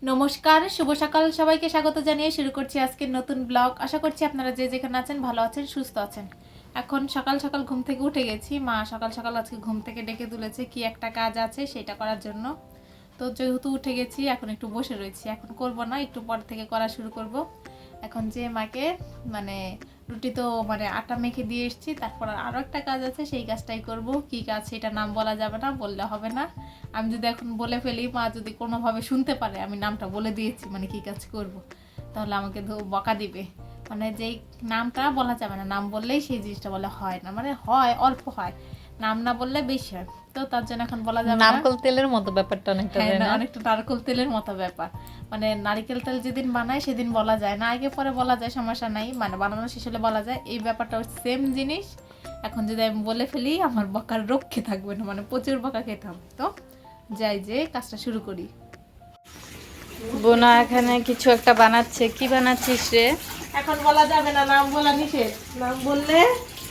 নমস্কার, শুভ সকাল। সবাইকে স্বাগত জানিয়ে শুরু করছি আজকের নতুন ব্লগ। আশা করছি আপনারা যে যেখানে আছেন ভালো আছেন, সুস্থ আছেন। এখন সকাল সকাল ঘুম থেকে উঠে গেছি। মা সকাল সকাল আজকে ঘুম থেকে ডেকে তুলেছে, কি একটা কাজ আছে সেটা করার জন্য। তো যেহেতু উঠে গেছি এখন একটু বসে রয়েছি, এখন করব না, একটু পর থেকে করা শুরু করব। এখন যে মাকে রুটি তো আটা মেখে দিয়ে এসেছি, তারপর আরও একটা কাজ আছে, সেই কাজটাই করব। কি কাজ সেটা নাম বলা যাবে না, বললে হবে না। আমি যদি এখন বলে ফেলি, মা যদি কোনোভাবে শুনতে পারে আমি নামটা বলে দিয়েছি কি কাজ করব, তাহলে আমাকে বকা দিবে। যেই নামটা বলা যাবে না, নাম বললেই সেই জিনিসটা বলে হয় না, হয় অল্প হয়, নাম না বললে বেশি হয়। তো তার জন্য এখন বলা যাবে না। নারকেল তেলের মতো ব্যাপারটা অনেকটা, অনেকটা নারকেল তেলের মতো ব্যাপার। নারকেল তেল যেদিন বানায় সেদিন বলা যায় না, আগে পরে বলা যায়, সমস্যা নাই, বানানো শেষ হলে বলা যায়। এই ব্যাপারটা সেম জিনিস। এখন যদি আমি বলে ফেলি আমার বকার রক্ষে থাকবে না, প্রচুর বকা খেতে হবে। তো যাই, যে কাজটা শুরু করি। বোনা এখানে কিছু একটা বানাচ্ছে। কি বানাচ্ছিস রে? এখন বলা যাবে না, নাম বলা নিষেধ। নাম বললে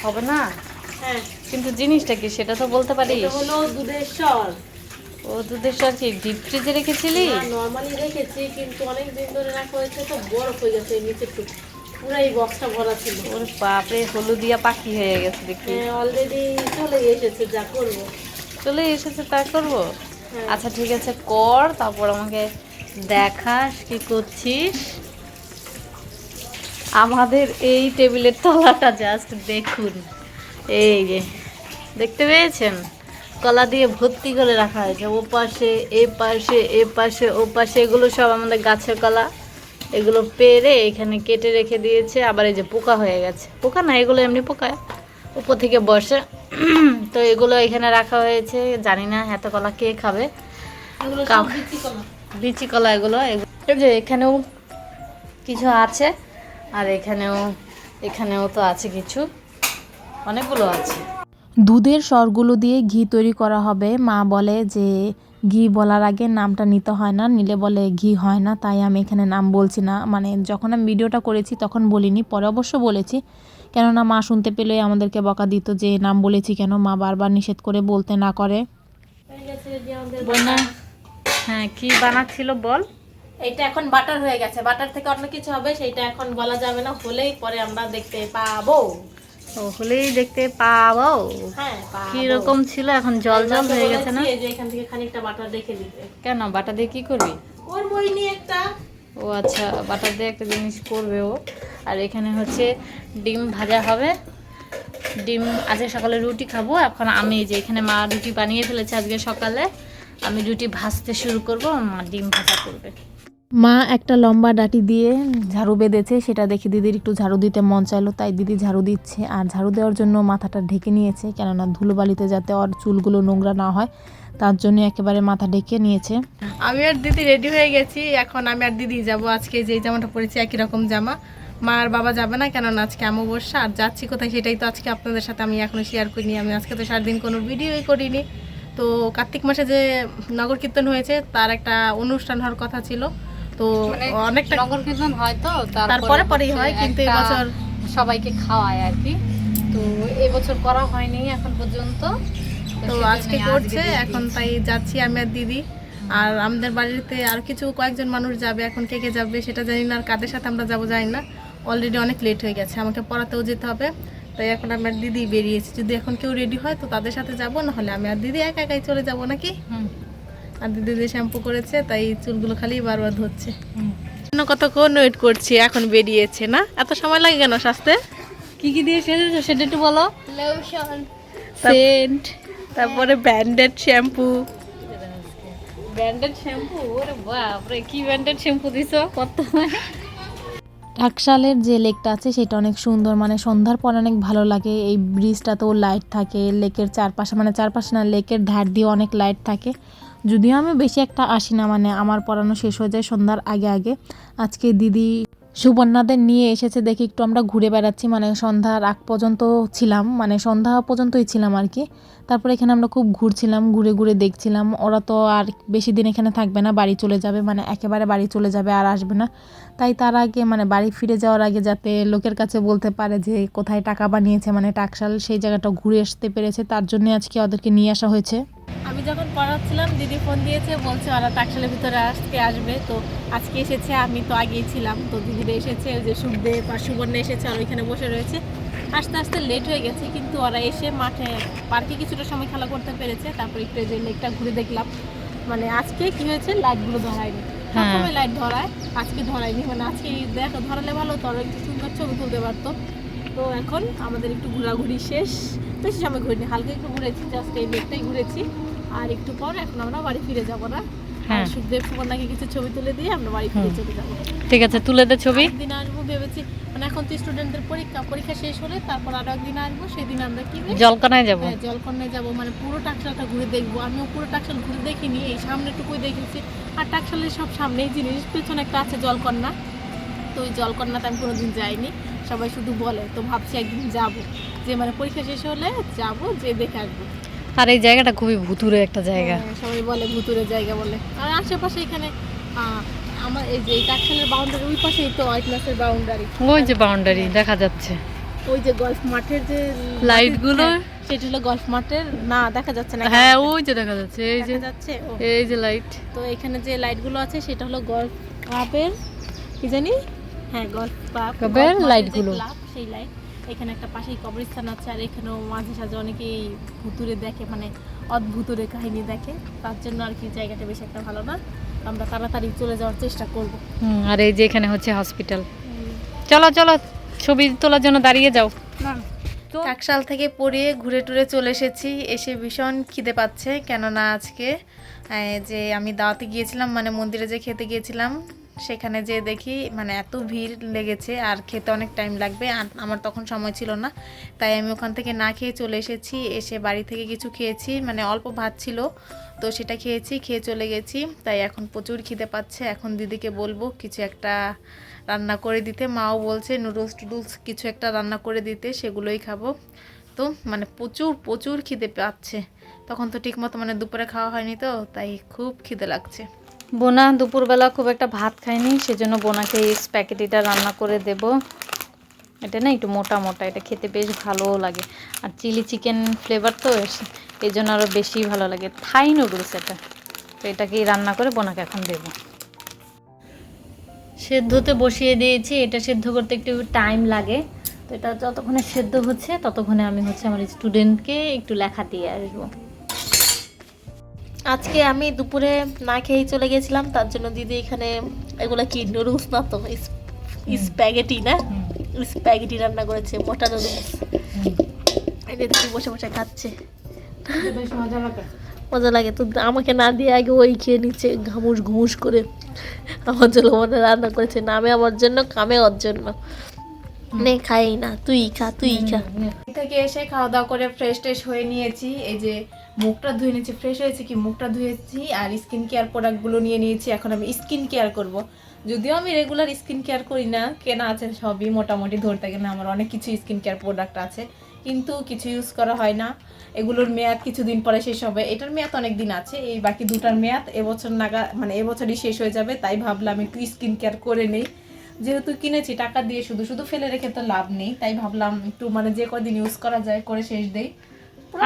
হবে না। হ্যাঁ, কিন্তু জিনিসটা কি সেটা তো বলতে পারিস। এটা হলো দুধের সর। ও দুধের সর কি ডিপ ফ্রিজে রেখেছিলি? নরমালি রেখেছি, কিন্তু অনেক দিন ধরে রাখা হয়েছে তো বরফ হয়ে গেছে নিচের টুকু, পুরাই বক্সটা ভরা ছিল। ওর বাপরে, হলুদিয়া পাখি হয়ে গেছে দেখি। অলরেডি চলে এসেছে, যা করবো। চলে এসেছে, তা করবো। হ্যাঁ। আচ্ছা ঠিক আছে, কর, তারপর আমাকে দেখাস কি করছিস। আমাদের এই টেবিলের তলাটা জাস্ট দেখুন, এই যে দেখতে পেয়েছেন, কলা দিয়ে ভর্তি করে রাখা হয়েছে। ও পাশে, এ পাশে, এ পাশে, ও পাশে, এগুলো সব আমাদের গাছের কলা। এগুলো পেরে এখানে কেটে রেখে দিয়েছে। আবার এই যে পোকা হয়ে গেছে, পোকা না, এগুলো এমনি পোকা, উপর থেকে বসে। তো এগুলো এখানে রাখা হয়েছে। জানি না এত কলা কে খাবে। বিচি কলা এগুলো। এই যে এখানেও কিছু আছে, আর এখানেও তো আছে কিছু, অনেকগুলো আছে। দুধের সরগুলো দিয়ে ঘি তৈরি করা হবে। মা বলে যে ঘি বলার আগে নামটা নিতে হয় না, নিলে বলে ঘি হয় না, তাই আমি এখানে নাম বলছি না। যখন আমি ভিডিওটা করেছি তখন বলিনি, পরে অবশ্য বলেছি, কেননা মা শুনতে পেলে আমাদেরকে বকা দিত যে নাম বলেছি কেন। মা বারবার নিষেধ করে, বলতে না করে। হ্যাঁ, কি বানাচ্ছিল বল। এইটা এখন বাটার হয়ে গেছে, বাটার থেকে অন্য কিছু হবে, সেইটা এখন বলা যাবে না, হলেই পরে আমরা দেখতে পাবো। হলেই দেখতে পাবো। হ্যাঁ, কি রকম ছিল, এখন জল জল হয়ে গেছে না? যে এখান থেকে খানিকটা বাটার রেখে দিতে। কেন, বাটা দিয়ে কি করবি? ওর বই নিয়ে একটা। ও আচ্ছা, বাটার দিয়ে একটা জিনিস করবে ও। আর এখানে হচ্ছে ডিম ভাজা হবে। ডিম আজকে সকালে রুটি খাবো। এখন আমি যে এখানে মা রুটি বানিয়ে ফেলেছে আজকে সকালে, আমি রুটি ভাজতে শুরু করব, মা ডিম ভাজা করবে। মা একটা লম্বা ডাঁটি দিয়ে ঝাড়ু বেঁধেছে, সেটা দেখে দিদির একটু ঝাড়ু দিতে মন চাইলো, তাই দিদি ঝাড়ু দিচ্ছে। আর ঝাড়ু দেওয়ার জন্য মাথাটা ঢেকে নিয়েছে, কেননা ধুলোবালিতে যাতে ওর চুলগুলো নোংরা না হয়, তার জন্য একেবারে মাথা ঢেকে নিয়েছে। আমি আর দিদি রেডি হয়ে গেছি। এখন আমি আর দিদি যাব। আজকে যে জামাটা পরেছি একই রকম জামা। মা আর বাবা যাবে না, কেননা আজকে অমাবস্যা। আর যাচ্ছি কোথায় সেটাই তো আজকে আপনাদের সাথে আমি এখনো শেয়ার করিনি। আমি আজকে তো সারাদিন কোনো ভিডিওই করিনি। তো কার্তিক মাসে যে নগর কীর্তন হয়েছে তার একটা অনুষ্ঠান হওয়ার কথা ছিল, তো অনেকটা নগর কীর্তন হয়, তো তারপরে পরেই হয়, কিন্তু এবছর সবাইকে খাওয়ায় আর কি। তো এবছর করা হয়নি এখন পর্যন্ত, তো আজকে করছে। এখন তাই যাচ্ছি আমি আর দিদি। আর আমাদের বাড়িতে আর কয়েকজন মানুষ যাবে। এখন কে কে যাবে সেটা জানি না, আর কাদের সাথে আমরা যাবো জানি না। অলরেডি অনেক লেট হয়ে গেছে, আমাকে পড়াতেও যেতে হবে, তাই এখন আমার দিদি বেরিয়েছে। যদি এখন কেউ রেডি হয় তো তাদের সাথে যাবো, না হলে আমি আর দিদি একা একাই চলে যাবো নাকি। আর দিদি শ্যাম্পু করেছে, তাই চুলগুলো খালি বারবার ধরছে। কতক্ষণ ওয়েট করছি, এখন বেরিয়েছে। না এত সময় লাগে কেন সাজতে? কি কি দিয়ে সেজেছো সেটা একটু বলো। লোশন, সেন্ট, তারপরে ব্র্যান্ডেড শ্যাম্পু। Branded shampoo? ওরে বাপ রে, কি ব্র্যান্ডেড শ্যাম্পু দিছো, কত? টাকশালের যে লেকটা আছে সেটা অনেক সুন্দর, সন্ধ্যার পর অনেক ভালো লাগে। এই ব্রিজটাতেও লাইট থাকে, লেকের চারপাশে, চারপাশে না, লেকের ধার দিয়ে অনেক লাইট থাকে। যদিও আমি বেশি একটা আসি না, আমার পড়ানো শেষ হয়ে যায় সন্ধ্যার আগে আগে। আজকে দিদি সুবর্ণাদের নিয়ে এসেছে দেখে একটু আমরা ঘুরে বেড়াচ্ছি, সন্ধ্যার আগ পর্যন্ত ছিলাম, সন্ধ্যা পর্যন্তই ছিলাম আর কি। তারপরে এখানে আমরা খুব ঘুরছিলাম, ঘুরে ঘুরে দেখছিলাম। ওরা তো আর বেশি দিন এখানে থাকবে না, বাড়ি চলে যাবে, একেবারে বাড়ি চলে যাবে, আর আসবে না। তাই তার আগে বাড়ি ফিরে যাওয়ার আগে যাতে লোকের কাছে বলতে পারে যে কোথায় টাকা বানিয়েছে, টাকশাল, সেই জায়গাটা ঘুরে আসতে পেরেছে, তার জন্য আজকে ওদেরকে নিয়ে আসা হয়েছে। আমি যখন পড়াচ্ছিলাম দিদি ফোন দিয়েছে, বলছে ওরা টাকশালের ভিতরে আজকে আসবে। তো আজকে এসেছে, আমি তো আগেই ছিলাম। তো দিদিরা এসেছে, ওই যে সুখদেব আর সুবর্ণা এসেছে আর ওইখানে বসে রয়েছে। আস্তে আস্তে লেট হয়ে গেছে, কিন্তু ওরা এসে মাঠে পার্কে কিছুটা সময় খেলা করতে পেরেছে। তারপর একটু যে লেকটা ঘুরে দেখলাম। মানে আজকে কি হয়েছে, লাইটগুলো ধরায়নি। সবসময় লাইট ধরায়, আজকে ধরায়নি। মানে আজকে দেখো ধরালে ভালো, তো আরো একটু সুন্দর ছবি তুলতে পারতো। তো এখন আমাদের একটু ঘোরাঘুরি শেষ, বেশি সময় ঘুরিনি, হালকা একটু ঘুরেছি, জাস্ট এই লেকটাই ঘুরেছি। আর একটু পর এখন আমরা বাড়ি ফিরে যাবো না। হ্যাঁ। সুখদেব সুবর্ণাকে কিছু ছবি তুলে দিয়ে আমরা বাড়ি ফিরে চলে যাবো। ঠিক আছে, তুলে দে ছবি। একদিন আসবো ভেবেছি, মানে এখন তো স্টুডেন্টদের পরীক্ষা শেষ হলে তারপর আরো একদিন আসবো। সেদিন আমরা কি জলকানায় যাব। হ্যাঁ, জলকন্যায় যাবো। মানে পুরো টাকশালটা ঘুরে দেখবো। আমিও পুরো টাকশাল ঘুরে দেখিনি, এই সামনেটুকুই দেখেছি। আর টাকশালের সব সামনেই জিনিস, পেছনে একটা আছে জলকন্যা। তো ওই জলকন্যাতে আমি কোনোদিন যাইনি, সবাই শুধু বলে। তো ভাবছি একদিন যাব, যে মানে পরীক্ষা শেষ হলে যাব, যে দেখে আসবো। আর এই জায়গাটা খুবই ভুতুরে একটা জায়গা। হ্যাঁ, সবাই বলে ভুতুরে জায়গা বলে। আর আশেপাশে এখানে আমার এই যে টাকশালের বাউন্ডারি, ওই পাশেই তো হোয়াইটনাসের বাউন্ডারি। ওই যে বাউন্ডারি দেখা যাচ্ছে, ওই যে গলফ মাঠের যে লাইটগুলো, সেটা হলো গলফ মাঠের। না, দেখা যাচ্ছে না। হ্যাঁ ওই যে দেখা যাচ্ছে, এই যে দেখা যাচ্ছে। ও, এই যে লাইট। তো এখানে যে লাইটগুলো আছে সেটা হলো গলফ ক্লাবের, কি জানি, হ্যাঁ গলফ ক্লাবের লাইটগুলো। সেই লাইট। এখানে একটা পাশেই কবরস্থান আছে, আর এখানেও মাঝে সাঝে অনেকেই ভুতুরে দেখে, মানে অদ্ভুতুরে কাহিনী দেখে। তার জন্য আর কি জায়গাটা বেশ একটা ভালো না। আমরা তাড়াতাড়ি চলে যাওয়ার চেষ্টা করব। আর এই যে এখানে হচ্ছে হসপিটাল। চলো চলো, ছবি তোলার জন্য দাঁড়িয়ে যাও। টাকশাল থেকে পড়িয়ে ঘুরে টুরে চলে এসেছি। এসে ভীষণ খিদে পাচ্ছে, কেননা আজকে যে আমি দাওয়াতে গিয়েছিলাম, মানে মন্দিরে যে খেতে গিয়েছিলাম, সেখানে যে দেখি মানে এত ভিড় লেগেছে আর খেতে অনেক টাইম লাগবে। আর আমার তখন সময় ছিল না, তাই আমি ওখান থেকে না খেয়ে চলে এসেছি। এসে বাড়ি থেকে কিছু খেয়েছি, মানে অল্প ভাত ছিল, তো সেটা খেয়েছি, খেয়ে চলে গেছি। তাই এখন প্রচুর খিদে পাচ্ছে। এখন দিদিকে বলবো কিছু একটা রান্না করে দিতে। মাও বলছে নুডলস টুডলস কিছু একটা রান্না করে দিতে, সেগুলোই খাবো। তো মানে প্রচুর প্রচুর খিদে পাচ্ছে। তখন তো ঠিকমতো মানে দুপুরে খাওয়া হয়নি, তো তাই খুব খিদে লাগছে। বোনা দুপুরবেলা খুব একটা ভাত খায়নি, সেজন্য বোনাকে এই স্প্যাগেটিটা রান্না করে দেব। এটা না একটু মোটা মোটা, এটা খেতে বেশ ভালোও লাগে। আর চিলি চিকেন ফ্লেভার তো, এই জন্য আরও বেশি ভালো লাগে। থাই নুডলস এটা, তো এটাকেই রান্না করে বোনাকে এখন দেব। সেদ্ধতে বসিয়ে দিয়েছি, এটা সেদ্ধ করতে একটু টাইম লাগে। তো এটা যতক্ষণে সেদ্ধ হচ্ছে ততক্ষণে আমি আমার স্টুডেন্টকে একটু লেখা দিয়ে আসবো। আজকে আমি দুপুরে না খেয়েই চলে গেছিলাম, তার জন্য দিদি এখানে এগুলো কি নুডলস না তো, স্প্যাগেটি না, স্প্যাগেটি রান্না করেছে, মোটা নুডলস। এই যে দিদি বসে বসে খাচ্ছে, বেশ মজা লাগে। মজা লাগে। তো আমাকে না দিয়ে আগে ওই খেয়ে নিচ্ছে ঘামুস ঘুমুস করে। আমার জন্য মনে রান্না করেছে, নামে আমার জন্য, কামে ওর জন্য। নে খাই না, তুই খা তুই খা। থেকে এসে খাওয়া দাওয়া করে ফ্রেশ ট্রেশ হয়ে নিয়েছি। এই যে মুখটা ধুয়ে নিয়েছি, ফ্রেশ হয়েছে কি, মুখটা ধুয়েছি আর স্কিন কেয়ার প্রোডাক্টগুলো নিয়ে নিয়েছি। এখন আমি স্কিন কেয়ার করব। যদিও আমি রেগুলার স্কিন কেয়ার করি না, কেনা আছে সবই মোটামুটি, ধরতে গেলে আমার অনেক কিছু স্কিন কেয়ার প্রোডাক্ট আছে, কিন্তু কিছু ইউজ করা হয় না। এগুলোর মেয়াদ কিছুদিন পরে শেষ হবে। এটার মেয়াদ অনেক দিন আছে, এই বাকি দুটার মেয়াদ এবছর নাগা, মানে এবছরই শেষ হয়ে যাবে। তাই ভাবলাম একটু স্কিন কেয়ার করে নেই, যেহেতু কিনেছি টাকা দিয়ে, শুধু শুধু ফেলে রেখে তো লাভ নেই। তাই ভাবলাম একটু মানে যে কদিন ইউজ করা যায় করে শেষ দেই।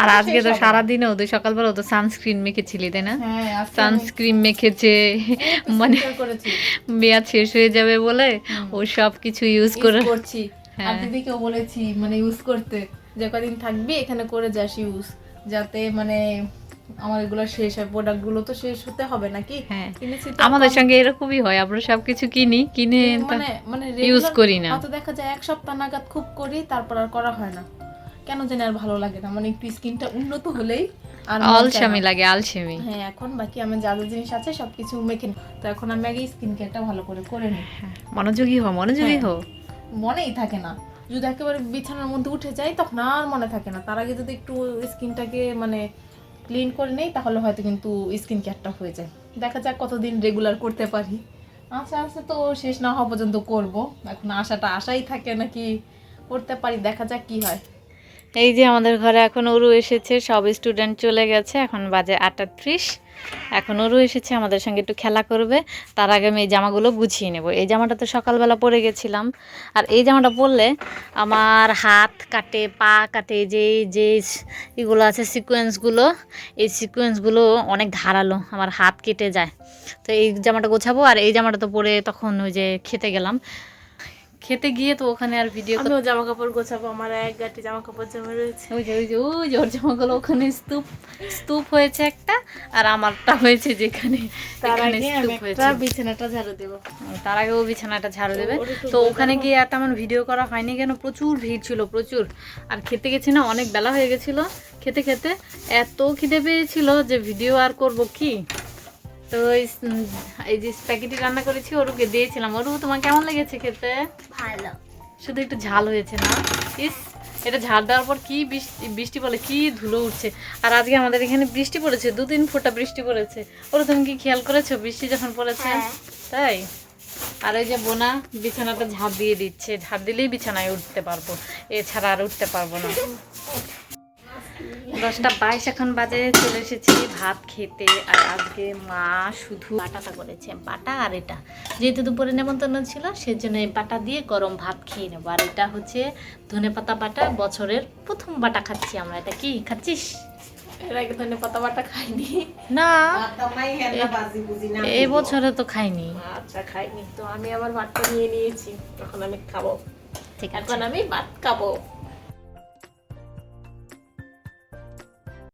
আর আজকে তো সারাদিনেও তো সকালবেলা তো সানস্ক্রিন মেখেছিলি তাই না? হ্যাঁ, আজকে সানস্ক্রিন মেখেছে, মানে করেছি, মেয়াদ শেষ হয়ে যাবে বলে ও সব কিছু ইউজ করছি। আর দিদিকেও বলেছি মানে ইউজ করতে, যে কদিন থাকবি এখানে করে যাস ইউজ, যাতে মানে আমার এগুলো শেষ হয়। প্রোডাক্ট গুলো তো শেষ হতে হবে নাকি? কিনেছি তো, আমাদের সঙ্গে এরকমই হয়, আমরা সবকিছু কিনে মানে ইউজ করি না। হয়তো দেখা যায় এক সপ্তাহ নাগাদ খুব করি, তারপর আর করা হয় না, কেন জানি আর ভালো লাগে না। মানে একটু স্কিনটা উন্নত হলেই আর আলসেমি লাগে, আলসেমি। হ্যাঁ, এখন বাকি আমার যা যা জিনিস আছে সবকিছু মেখে নিই। তো এখন আমি আগে স্কিন কেয়ারটা ভালো করে নিই। মনোযোগী হও। মনেই থাকে না, যদি একেবারে বিছানার মধ্যে উঠে যাই তখন আর মনে থাকে না। তার আগে যদি একটু স্কিনটাকে মানে ক্লিন করে নেই, তাহলে হয়তো কিন্তু স্কিন কেয়ারটা হয়ে যায়। দেখা যাক কতদিন রেগুলার করতে পারি। আশা আছে তো শেষ না হওয়া পর্যন্ত করব। এখন আশাই থাকে নাকি করতে পারি, দেখা যাক কি হয়। এই যে আমাদের ঘরে এখন অরু এসেছে, সব স্টুডেন্ট চলে গেছে, এখন বাজে 8:30। এখন অরু এসেছে, আমাদের সঙ্গে একটু খেলা করবে। তার আগে আমি এই জামাগুলো গুছিয়ে নেব। এই জামাটা তো সকালবেলা পরে গেছিলাম, আর এই জামাটা পরলে আমার হাত কাটে, পা কাটে, যে যে এগুলো আছে সিকোয়েন্সগুলো, এই সিকোয়েন্সগুলো অনেক ধারালো, আমার হাত কেটে যায়। তো এই জামাটা গোছাবো। আর এই জামাটা তো পরে তখন ওই যে খেতে গেলাম, খেতে গিয়ে তো ওখানে আর ভিডিও, আমিও জামা কাপড় গোছাবো, আমার এক গাঁটি জামা কাপড় জমা রয়েছে। ওই যে ওর জামাগুলো ওখানে স্তূপ হয়েছে একটা, আর আমারটা হয়েছে যেখানে তার এখানে আগে আমি স্তূপ হয়েছে। একটা বিছানাটা ঝাড়ু দেবো। তার আগে ও বিছানাটা ঝাড়ু দেবে। তো ওখানে গিয়ে আর তেমন ভিডিও করা হয়নি, কেন প্রচুর ভিড় ছিল, প্রচুর। আর খেতে গেছি না, অনেক বেলা হয়ে গেছিল, খেতে খেতে এত খিদে পেয়েছিল যে ভিডিও আর করব কি। তো এই যে স্প্যাগেটি রান্না করেছি, ওরুকে দিয়েছিলাম। ওরু, তোমার কেমন লেগেছে খেতে? ভালো। শুধু একটু ঝাল হয়েছে না? ইস, এটা ঝাল দেওয়ার পর কি বৃষ্টি বলে কি ধুলো উঠছে। আর আজকে আমাদের এখানে বৃষ্টি পড়েছে, 2-3 ফোঁটা বৃষ্টি পড়েছে। ওরা, তুমি কি খেয়াল করেছো বৃষ্টি যখন পড়েছে? তাই। আর ওই যে বোনা বিছানাটা ঝাড় দিয়ে দিচ্ছে, ঝাড় দিলেই বিছানায় উঠতে পারবো, এছাড়া আর উঠতে পারবো না। 10:22 এখন বাজে, চলে এসেছি ভাত খেতে। আর আজকে মা শুধু বাটাটা করেছে, বাটা আর এটা, যেহেতু দুপুরে নেমন্তন্ন ছিল সেজন্য এই বাটা দিয়ে গরম ভাত খেয়ে নেবো। আর এটা হচ্ছে ধনেপাতা বাটা, বছরের প্রথম বাটা খাচ্ছি আমরা। এটা কি খাচ্ছিস? এর আগে ধনে পাতা বাটা খাইনি। না, এই বছরে তো খাইনি। আচ্ছা, খাইনি তো। আমি আবার ভাতটা নিয়ে নিয়েছি, তখন আমি খাবো। ঠিক আছে, এখন আমি ভাত খাবো।